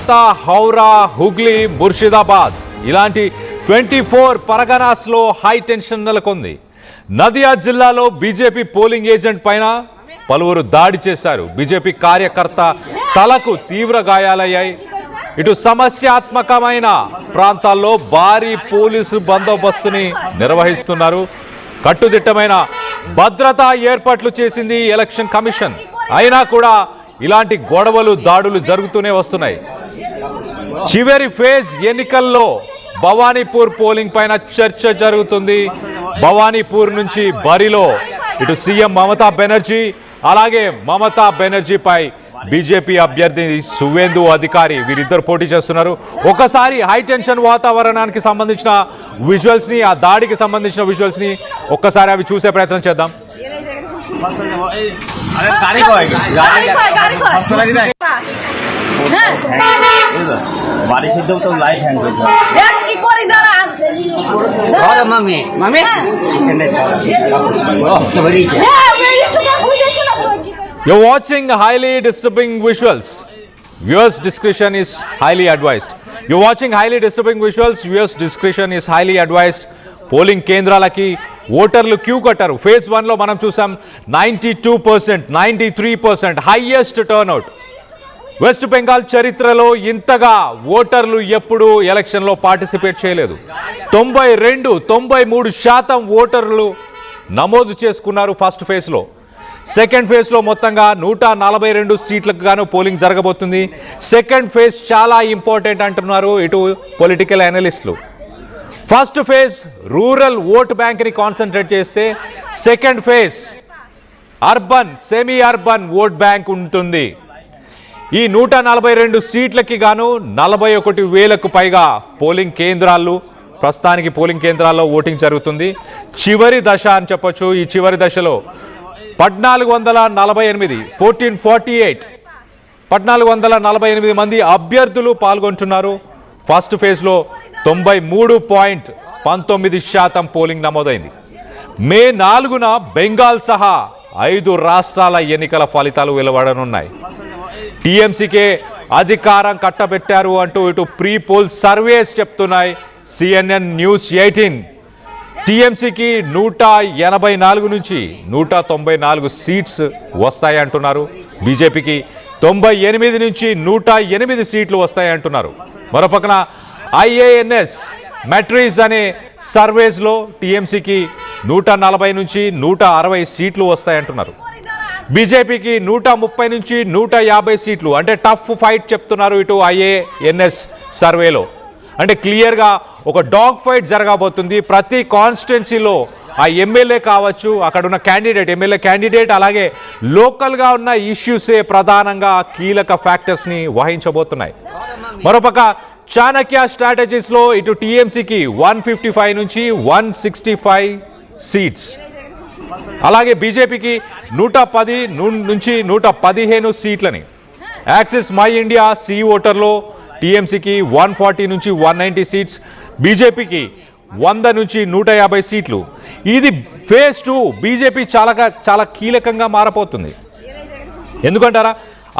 కోల్కతా, హౌరా, హుగ్లీ, ముర్షిదాబాద్ ఇలాంటి 24 పరగనాస్లో high tension నెలకొంది. Nadia జిల్లాలో బీజేపీ పోలింగ్ ఏజెంట్ పైన పలువురు దాడి చేశారు. బీజేపీ కార్యకర్త తలకు తీవ్ర గాయాలయ్యాయి. ఇటు సమస్యాత్మకమైన ప్రాంతాల్లో భారీ పోలీసు బందోబస్తుని నిర్వహిస్తున్నారు. కట్టుదిట్టమైన భద్రతా ఏర్పాట్లు చేసింది ఎలక్షన్ కమిషన్. అయినా కూడా ఇలాంటి గొడవలు, దాడులు జరుగుతూనే వస్తున్నాయి. చివరి ఫేజ్ ఎన్నికల్లో భవానీపూర్ పోలింగ్ పైన చర్చ జరుగుతుంది. భవానీపూర్ నుంచి బరిలో ఇటు సీఎం మమతా బెనర్జీ, అలాగే మమతా బెనర్జీపై బీజేపీ అభ్యర్థి సువేందు అధికారి వీరిద్దరు పోటీ చేస్తున్నారు. ఒకసారి హై టెన్షన్ వాతావరణానికి సంబంధించిన విజువల్స్ ని, ఆ దాడికి సంబంధించిన విజువల్స్ ని ఒక్కసారి అవి చూసే ప్రయత్నం చేద్దాం. You're watching highly disturbing visuals. Viewers' discretion is highly advised. You're watching highly disturbing visuals. Viewers' discretion is highly advised. Polling కేంద్రాలకి ఓటర్లు క్యూ కట్టారు. ఫేజ్ 1లో మనం చూసాం 92%, 93% హైయెస్ట్ టర్న్అవుట్. వెస్ట్ బెంగాల్ చరిత్రలో ఇంతగా ఓటర్లు ఎప్పుడూ ఎలక్షన్లో పార్టిసిపేట్ చేయలేదు. 93% ఓటర్లు నమోదు చేసుకున్నారు ఫస్ట్ ఫేజ్లో. సెకండ్ ఫేజ్లో మొత్తంగా 142 సీట్లకు గాను పోలింగ్ జరగబోతుంది. సెకండ్ ఫేజ్ చాలా ఇంపార్టెంట్ అంటున్నారు ఇటు పొలిటికల్ అనలిస్టులు. ఫస్ట్ ఫేజ్ రూరల్ ఓట్ బ్యాంక్ని కాన్సన్ట్రేట్ చేస్తే, second phase urban, semi urban vote bank ఉంటుంది. ఈ 142 సీట్లకి గాను 41,000కు పైగా పోలింగ్ కేంద్రాలు, ప్రస్తుతానికి పోలింగ్ కేంద్రాల్లో ఓటింగ్ జరుగుతుంది. చివరి దశ అని చెప్పొచ్చు. ఈ చివరి దశలో 1448 మంది అభ్యర్థులు పాల్గొంటున్నారు. ఫస్ట్ ఫేజ్లో 93.19% పోలింగ్ నమోదైంది. మే 4న బెంగాల్ సహా 5 రాష్ట్రాల ఎన్నికల ఫలితాలు వెలువడనున్నాయి. టీఎంసీకే అధికారం కట్టబెట్టారు అంటూ ఇటు ప్రీ పోల్ సర్వేస్ చెప్తున్నాయి. సిఎన్ఎన్ న్యూస్ 18 టీఎంసీకి 184 నుంచి 194 సీట్స్ వస్తాయి అంటున్నారు. బీజేపీకి 98 నుంచి 108 సీట్లు వస్తాయి అంటున్నారు. మరోపక్కన ఐఏఎన్ఎస్ మెట్రిక్స్ అనే సర్వేస్లో టీఎంసీకి 140 నుంచి 160 సీట్లు వస్తాయి అంటున్నారు. బీజేపీకి 130 నుంచి 150 సీట్లు, అంటే టఫ్ ఫైట్ చెప్తున్నారు ఇటు ఐఏఎన్ఎస్ సర్వేలో. అంటే క్లియర్గా ఒక డాగ్ ఫైట్ జరగబోతుంది. ప్రతి కాన్స్టిట్యున్సీలో ఆ ఎమ్మెల్యే కావచ్చు, అక్కడ ఉన్న క్యాండిడేట్, ఎమ్మెల్యే క్యాండిడేట్, అలాగే లోకల్గా ఉన్న ఇష్యూసే ప్రధానంగా కీలక ఫ్యాక్టర్స్ని వహించబోతున్నాయి. మరోపక్క చాణక్య స్ట్రాటజీస్లో ఇటు టీఎంసీకి 155 నుంచి 165 సీట్స్, అలాగే బీజేపీకి 110 నుంచి 115 సీట్లని. యాక్సిస్ మై ఇండియా సి ఓటర్లో టీఎంసీకి 140 నుంచి 190 సీట్స్, బీజేపీకి 100 నుంచి 150 సీట్లు. ఇది ఫేజ్ 2 బీజేపీ చాలా కీలకంగా మారబోతుంది. ఎందుకంటారా,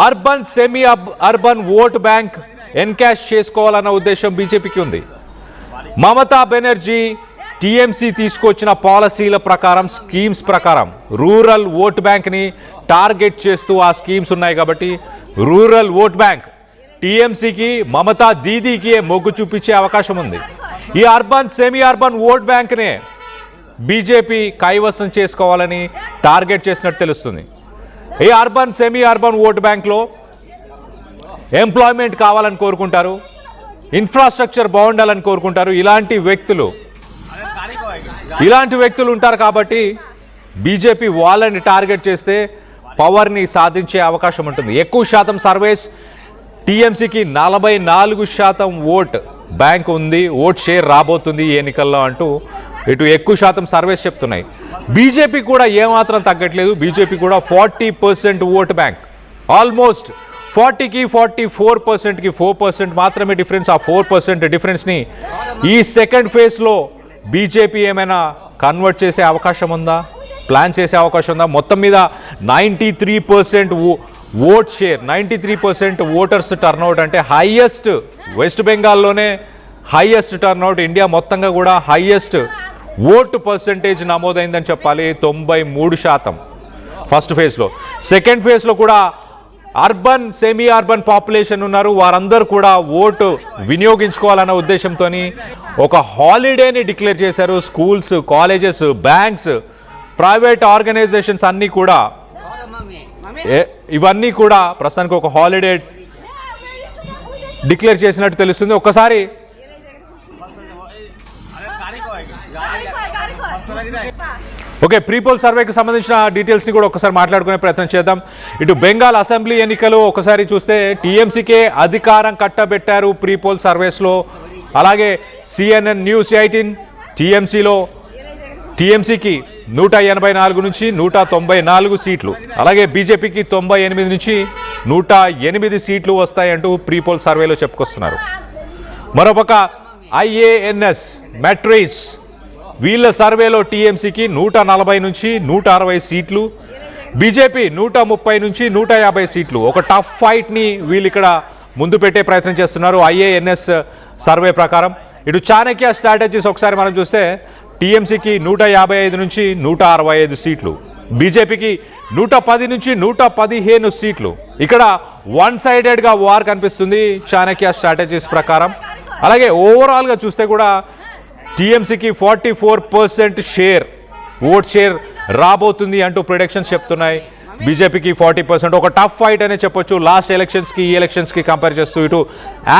urban, semi urban vote bank encash చేసుకోవాలన్న ఉద్దేశం బీజేపీకి ఉంది. మమతా బెనర్జీ టీఎంసీ తీసుకొచ్చిన పాలసీల ప్రకారం, స్కీమ్స్ ప్రకారం రూరల్ ఓట్ బ్యాంక్ని టార్గెట్ చేస్తూ ఆ స్కీమ్స్ ఉన్నాయి. కాబట్టి రూరల్ ఓట్ బ్యాంక్ టీఎంసీకి, మమతా దీదీకి మొగ్గు చూపించే అవకాశం ఉంది. ఈ అర్బన్, సెమీ అర్బన్ ఓట్ బ్యాంక్నే బీజేపీ కైవసం చేసుకోవాలని టార్గెట్ చేసినట్టు తెలుస్తుంది. ఈ అర్బన్, సెమీ అర్బన్ ఓట్ బ్యాంక్లో ఎంప్లాయ్మెంట్ కావాలని కోరుకుంటారు, ఇన్ఫ్రాస్ట్రక్చర్ బాగుండాలని కోరుకుంటారు. ఇలాంటి వ్యక్తులు ఉంటారు. కాబట్టి బీజేపీ వాళ్ళని టార్గెట్ చేస్తే పవర్ని సాధించే అవకాశం ఉంటుంది. ఎక్కువ శాతం సర్వేస్ టీఎంసీకి 44% ఓట్ బ్యాంక్ ఉంది, ఓట్ షేర్ రాబోతుంది ఈ ఎన్నికల్లో అంటూ ఇటు ఎక్కువ శాతం సర్వేస్ చెప్తున్నాయి. బీజేపీ కూడా ఏమాత్రం తగ్గట్లేదు. బీజేపీ కూడా 40% ఓట్ బ్యాంక్, ఆల్మోస్ట్ 40కి 44%కి 4% మాత్రమే డిఫరెన్స్. ఆ 4% డిఫరెన్స్ని ఈ సెకండ్ ఫేజ్లో బీజేపీ ఏమైనా కన్వర్ట్ చేసే అవకాశం ఉందా, ప్లాన్ చేసే అవకాశం ఉందా? మొత్తం మీద 93% ఓట్ షేర్ 93% ఓటర్స్ టర్నౌట్ అంటే హైయెస్ట్, వెస్ట్ బెంగాల్లోనే హైయెస్ట్ టర్నౌట్, ఇండియా మొత్తంగా కూడా హైయెస్ట్ ఓటు పర్సెంటేజ్ నమోదైందని చెప్పాలి, 93% ఫస్ట్ ఫేజ్లో. సెకండ్ ఫేజ్లో కూడా అర్బన్ సెమీ అర్బన్ పాపులేషన్ ఉన్నారు, వారందరూ కూడా ఓటు వినియోగించుకోవాలన్న ఉద్దేశంతో ఒక హాలిడేని డిక్లేర్ చేశారు. Schools, colleges, banks, private organisations అన్నీ కూడా ఇవన్నీ కూడా ప్రస్తుతానికి ఒక హాలిడే డిక్లేర్ చేసినట్టు తెలుస్తుంది. ఒక్కసారి ఓకే, ప్రీపోల్ సర్వేకి సంబంధించిన డీటెయిల్స్ని కూడా ఒకసారి మాట్లాడుకునే ప్రయత్నం చేద్దాం. ఇటు బెంగాల్ అసెంబ్లీ ఎన్నికలు ఒకసారి చూస్తే టీఎంసీకే అధికారం కట్టబెట్టారు ప్రీపోల్ సర్వేస్లో. అలాగే CNN News 18 టీఎంసీకి 184 నుంచి 194 సీట్లు, అలాగే బీజేపీకి 98 నుంచి 108 సీట్లు వస్తాయంటూ ప్రీపోల్ సర్వేలో చెప్పుకొస్తున్నారు. మరోపక్క IANS మెట్రిక్స్ వీళ్ళ సర్వేలో టీఎంసీకి 140 నుంచి 160 సీట్లు, బీజేపీ 130 నుంచి 150 సీట్లు. ఒక టఫ్ ఫైట్ని వీళ్ళు ఇక్కడ ముందు పెట్టే ప్రయత్నం చేస్తున్నారు IANS సర్వే ప్రకారం. ఇటు చాణక్య స్ట్రాటజీస్ ఒకసారి మనం చూస్తే టీఎంసీకి 155 నుంచి 165 సీట్లు, బీజేపీకి 110 నుంచి 115 సీట్లు. ఇక్కడ వన్ సైడెడ్గా వార్ కనిపిస్తుంది చాణక్య స్ట్రాటజీస్ ప్రకారం. అలాగే ఓవరాల్గా చూస్తే కూడా టీఎంసీకి 44% ఓట్ షేర్ రాబోతుంది అంటూ ప్రిడిక్షన్స్ చెప్తున్నాయి. బీజేపీకి 40%. ఒక టఫ్ ఫైట్ అనే చెప్పొచ్చు లాస్ట్ ఎలక్షన్స్కి ఈ ఎలక్షన్స్కి కంపేర్ చేస్తూ. ఇటు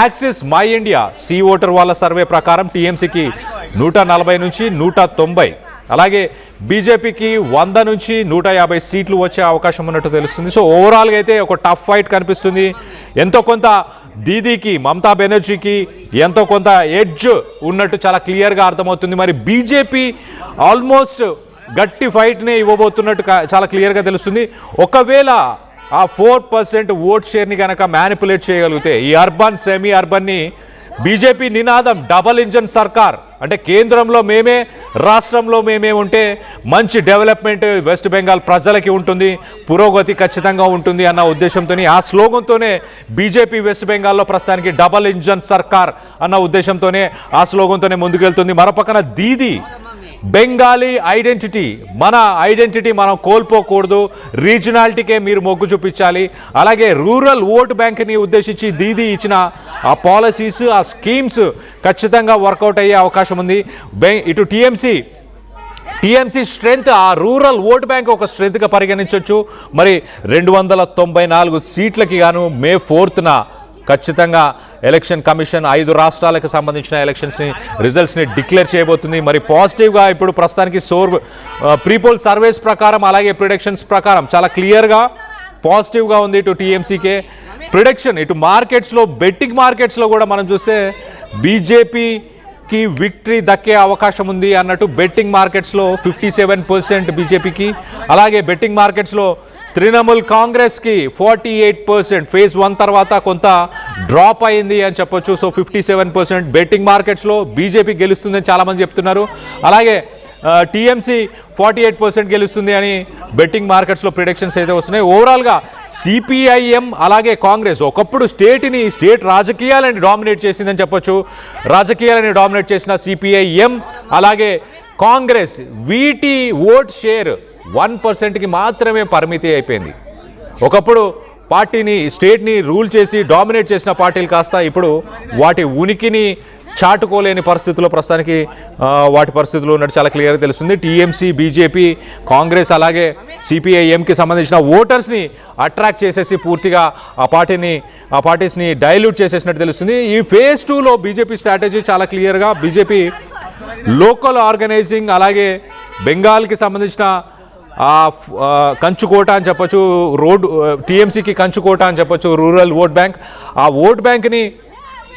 Axis My India C voter వాళ్ళ సర్వే ప్రకారం టీఎంసీకి 140 నుంచి 190, అలాగే బీజేపీకి 100 నుంచి 150 సీట్లు వచ్చే అవకాశం ఉన్నట్టు తెలుస్తుంది. సో ఓవరాల్గా అయితే ఒక టఫ్ ఫైట్ కనిపిస్తుంది. ఎంతో కొంత దీదీకి, మమతా బెనర్జీకి ఎంతో కొంత ఎడ్జ్ ఉన్నట్టు చాలా క్లియర్గా అర్థమవుతుంది. మరి బీజేపీ ఆల్మోస్ట్ గట్టి ఫైట్నే ఇవ్వబోతున్నట్టు చాలా క్లియర్గా తెలుస్తుంది. ఒకవేళ ఆ 4% ఓట్ షేర్ని కనుక మ్యానిపులేట్ చేయగలిగితే ఈ అర్బన్ సెమీ అర్బన్ని బీజేపీ నినాదం డబల్ ఇంజన్ సర్కార్ అంటే కేంద్రంలో మేమే, రాష్ట్రంలో మేమే ఉంటే మంచి డెవలప్మెంట్ వెస్ట్ బెంగాల్ ప్రజలకి ఉంటుంది, పురోగతి ఖచ్చితంగా ఉంటుంది అన్న ఉద్దేశంతో ఆ స్లోగన్తోనే బీజేపీ వెస్ట్ బెంగాల్లో ప్రస్తుతానికి డబల్ ఇంజన్ సర్కార్ అన్న ఉద్దేశంతోనే ఆ స్లోగన్తోనే ముందుకెళ్తుంది. మరోపక్కన దీదీ బెంగాలీ ఐడెంటిటీ, మన ఐడెంటిటీ మనం కోల్పోకూడదు, రీజనాలిటీకే మీరు మొగ్గు చూపించాలి. అలాగే రూరల్ ఓట్ బ్యాంక్ని ఉద్దేశించి దీదీ ఇచ్చిన ఆ పాలసీస్, ఆ స్కీమ్స్ ఖచ్చితంగా వర్కౌట్ అయ్యే అవకాశం ఉంది. ఇటు టీఎంసీ స్ట్రెంగ్త్, ఆ రూరల్ ఓట్ బ్యాంక్ ఒక స్ట్రెంగ్త్గా పరిగణించవచ్చు. మరి 294 సీట్లకి గాను May 4th ఖచ్చితంగా ఎలక్షన్ కమిషన్ 5 రాష్ట్రాలకు సంబంధించిన ఎలక్షన్స్ని రిజల్ట్స్ని డిక్లేర్ చేయబోతుంది. మరి పాజిటివ్గా ఇప్పుడు ప్రస్తుతానికి ప్రీపోల్ సర్వేస్ ప్రకారం అలాగే ప్రిడిక్షన్స్ ప్రకారం చాలా క్లియర్గా పాజిటివ్గా ఉంది ఇటు టీఎంసీకే ప్రిడిక్షన్. ఇటు మార్కెట్స్లో, బెట్టింగ్ మార్కెట్స్లో కూడా మనం చూస్తే బీజేపీకి విక్టరీ దక్కే అవకాశం ఉంది అన్నట్టు బెట్టింగ్ మార్కెట్స్లో 57% బీజేపీకి, అలాగే బెట్టింగ్ మార్కెట్స్లో తృణమూల్ కాంగ్రెస్కి 48%. ఫేజ్ 1 తర్వాత కొంత డ్రాప్ అయింది అని చెప్పొచ్చు. సో 57% బెట్టింగ్ మార్కెట్స్లో బీజేపీ గెలుస్తుందని చాలామంది చెప్తున్నారు. అలాగే టీఎంసీ 48% గెలుస్తుంది అని బెట్టింగ్ మార్కెట్స్లో ప్రిడిక్షన్స్ అయితే వస్తున్నాయి. ఓవరాల్గా సిపిఐఎం అలాగే కాంగ్రెస్ ఒకప్పుడు స్టేట్ రాజకీయాలని డామినేట్ చేసిందని చెప్పొచ్చు. రాజకీయాలని డామినేట్ చేసిన సిపిఐఎం అలాగే కాంగ్రెస్ వీటి ఓట్ షేర్ 1%కి మాత్రమే పరిమితి అయిపోయింది. ఒకప్పుడు స్టేట్ని రూల్ చేసి డామినేట్ చేసిన పార్టీలు కాస్త ఇప్పుడు వాటి ఉనికిని చాటుకోలేని పరిస్థితుల్లో ప్రస్తుతానికి వాటి పరిస్థితులు ఉన్నట్టు చాలా క్లియర్గా తెలుస్తుంది. టీఎంసీ, బీజేపీ, కాంగ్రెస్ అలాగే సిపిఐఎంకి సంబంధించిన ఓటర్స్ని అట్రాక్ట్ చేసేసి పూర్తిగా ఆ పార్టీస్ని డైల్యూట్ చేసేసినట్టు తెలుస్తుంది. ఈ ఫేజ్ 2లో బీజేపీ స్ట్రాటజీ చాలా క్లియర్గా బీజేపీ లోకల్ ఆర్గనైజింగ్ అలాగే బెంగాల్కి సంబంధించిన కంచుకోట అని చెప్పొచ్చు, టీఎంసీకి కంచుకోట అని చెప్పొచ్చు రూరల్ ఓట్ బ్యాంక్. ఆ ఓట్ బ్యాంక్ని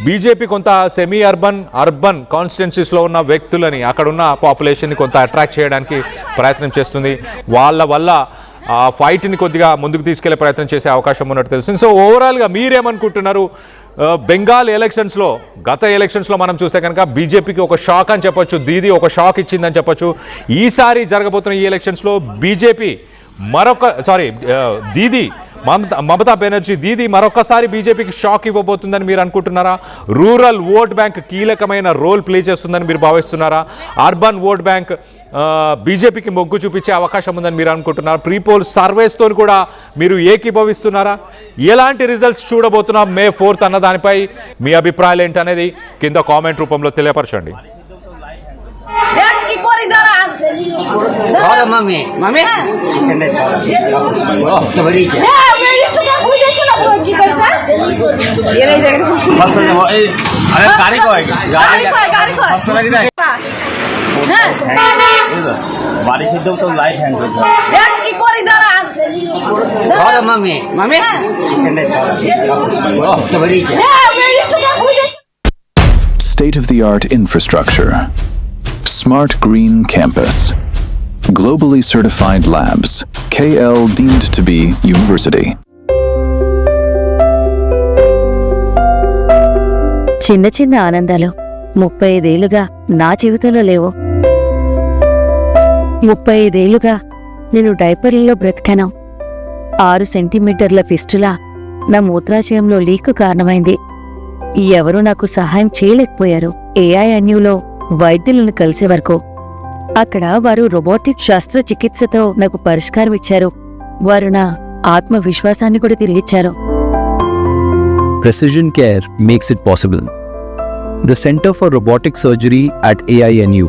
బీజేపీ కొంత సెమీ అర్బన్ కాన్స్టిట్యున్సీస్లో ఉన్న వ్యక్తులని, అక్కడున్న పాపులేషన్ని కొంత అట్రాక్ట్ చేయడానికి ప్రయత్నం చేస్తుంది. వాళ్ళ వల్ల ఆ ఫైట్ని కొద్దిగా ముందుకు తీసుకెళ్లే ప్రయత్నం చేసే అవకాశం ఉన్నట్టు తెలుస్తుంది. సో ఓవరాల్గా మీరేమనుకుంటున్నారు? బెంగాల్ ఎలక్షన్స్లో, గత ఎలక్షన్స్లో మనం చూస్తే కనుక బీజేపీకి ఒక షాక్ అని చెప్పొచ్చు, దీదీ ఒక షాక్ ఇచ్చిందని చెప్పొచ్చు. ఈసారి జరగబోతున్న ఈ ఎలక్షన్స్లో దీదీ మమతా బెనర్జీ దీది మరొకసారి బీజేపీకి షాక్ ఇవ్వబోతుందని మీరు అనుకుంటున్నారా? రూరల్ ఓట్ బ్యాంక్ కీలకమైన రోల్ ప్లే చేస్తుందని మీరు భావిస్తున్నారా? అర్బన్ ఓట్ బ్యాంక్ బీజేపీకి మొగ్గు చూపించే అవకాశం ఉందని మీరు అనుకుంటున్నారా? ప్రీపోల్ సర్వేస్తో కూడా మీరు ఏకీభవిస్తున్నారా? ఎలాంటి రిజల్ట్స్ చూడబోతున్నాం May 4th అన్న దానిపై మీ అభిప్రాయాలు ఏంటనేది కింద కామెంట్ రూపంలో తెలియపరచండి. बारिश एकदम तो light hand State-of-the-art infrastructure, smart green campus, globally certified labs, KL deemed to be university. చిన్న చిన్న ఆనందాలు 35 ఏళ్లుగా నా జీవితంలో లేవు. 35 ఏళ్లుగా నేను డైపర్లలో బ్రతికాను. 6 సెంటీమీటర్ల ఫిస్టులా నా మూత్రాశయంలో లీకు కారణమైంది. ఎవరూ నాకు సహాయం చేయలేకపోయారు. AINUలో వైద్యులను కలిసే వరకు. అక్కడ వారు రోబోటిక్ శస్త్రచికిత్సతో నాకు పరిష్కారం ఇచ్చారు. వారు నా ఆత్మవిశ్వాసాన్ని కూడా తిరిగిచ్చారు. Precision care makes it possible. The Center for Robotic Surgery at AINU